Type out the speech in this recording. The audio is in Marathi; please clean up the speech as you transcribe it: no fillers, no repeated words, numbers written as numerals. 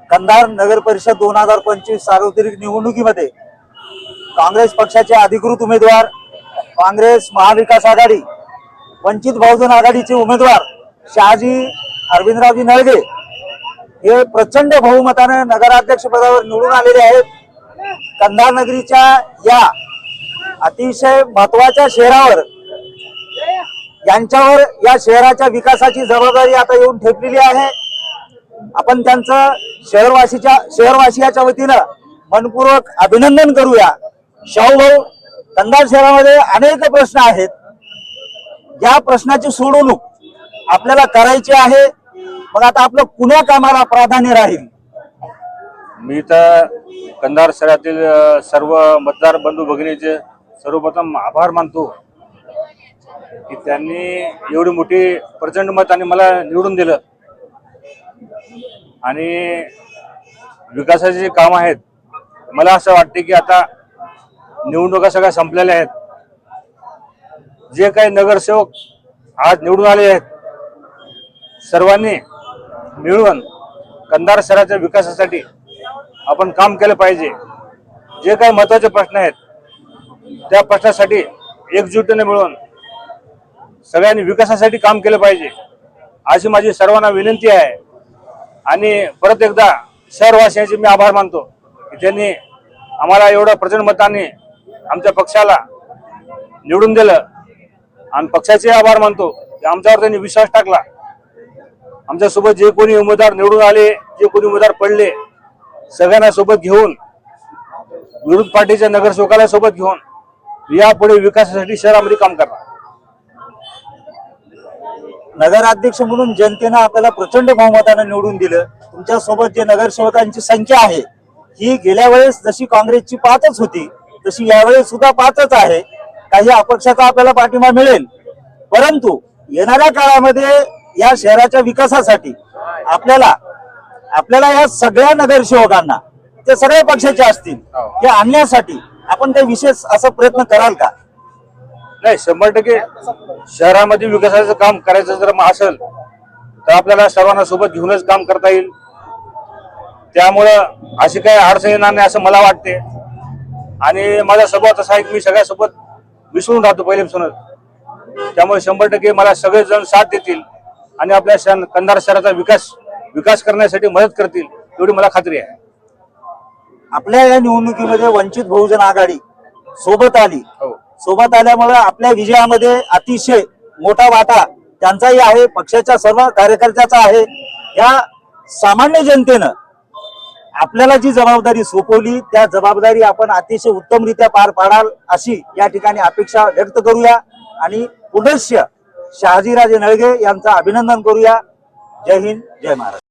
कंधार नगर परिषद 2025 सार्वत्रिक निवडणुकीमध्ये काँग्रेस पक्षाचे अधिकृत उमेदवार, काँग्रेस महाविकास आघाडी, वंचित बहुजन आघाडीचे उमेदवार शहाजी अरविंदरावजी नळगे हे प्रचंड बहुमताने नगराध्यक्ष पदावर निवडून आलेले आहेत। कंधार नगरीच्या या अतिशय महत्वाच्या शहरावर यांच्यावर या शहराच्या विकासाची जबाबदारी आता येऊन ठेपलेली आहे। आपण त्यांचं शहरवासियाच्या वतीनं मनपूर्वक अभिनंदन करूया। शाहूभाऊ, कंधार शहरामध्ये अनेक प्रश्न आहेत, या प्रश्नाची सोडवणूक आपल्याला करायची आहे। मग आता आपलं कुण्या कामाला प्राधान्य राहील? मी तर कंधार शहरातील सर्व मतदार बंधू भगिनीचे सर्वप्रथम आभार मानतो की त्यांनी एवढी मोठी प्रचंड मताने मला निवडून दिलं आणि विकासाचे जे काम आहेत, मला असं वाटते की आता निवडणुका सगळ्या संपलेल्या आहेत। जे काही नगरसेवक आज निवडून आले आहेत, सर्वांनी मिळून कंधार शहराच्या विकासासाठी आपण काम केलं पाहिजे। जे काही महत्त्वाचे प्रश्न आहेत त्या प्रश्नासाठी एकजुटीने मिळून सगळ्यांनी विकासासाठी काम केलं पाहिजे अशी माझी सर्वांना विनंती आहे। आणि परत एकदा शहरवासियांचे मी आभार मानतो की त्यांनी आम्हाला एवढं प्रचंड मताने आमच्या पक्षाला निवडून दिलं आणि पक्षाचे आभार मानतो की आमच्यावर त्यांनी विश्वास टाकला। आमच्यासोबत जे कोणी उमेदवार निवडून आले, जे कोणी उमेदवार पडले, सगळ्यांना सोबत घेऊन, विरोधी पार्टीच्या नगरसेवकाला सोबत घेऊन यापुढे विकासासाठी शहरामध्ये काम करणार। नगराध्यक्ष म्हणून जनतेनं आपल्याला प्रचंड बहुमताने निवडून दिलं। तुमच्या सोबत जे नगरसेवकांची संख्या आहे ही गेल्या वेळेस जशी काँग्रेसची 5च होती तशी यावेळेस सुद्धा 5च आहे। काही अपक्षाचा आपल्याला पाठिंबा मिळेल, परंतु येणाऱ्या काळामध्ये या शहराच्या विकासासाठी आपल्याला या सगळ्या नगरसेवकांना, ते सगळ्या पक्षाचे असतील, हे आणण्यासाठी आपण काही विशेष असा प्रयत्न कराल का? नाही, 100% शहरामध्ये विकासाचं काम करायचं जर असेल तर आपल्याला सर्वांना सोबत घेऊनच काम करता येईल। त्यामुळं अशी काही अडचण येणार नाही असं मला वाटते। आणि माझा स्वभाव तसा आहे की मी सगळ्यासोबत मिसळून राहतो पहिल्यापासूनच, त्यामुळे 100% मला सगळेजण साथ देतील आणि आपल्या कंधार शहराचा विकास करण्यासाठी मदत करतील एवढी मला खात्री आहे। आपल्या या निवडणुकीमध्ये वंचित बहुजन आघाडी सोबत आली, सोबत आल्यामुळे आपल्या विजयामध्ये अतिशय मोठा वाटा त्यांचाही आहे, पक्षाच्या सर्व कार्यकर्त्याचा आहे। या सामान्य जनतेनं आपल्याला जी जबाबदारी सोपवली त्या जबाबदारी आपण अतिशय उत्तमरित्या पार पाडाल अशी या ठिकाणी अपेक्षा व्यक्त करूया आणि पुनश्च शहाजीराजे नळगे यांचं अभिनंदन करूया। जय हिंद, जय महाराष्ट्र।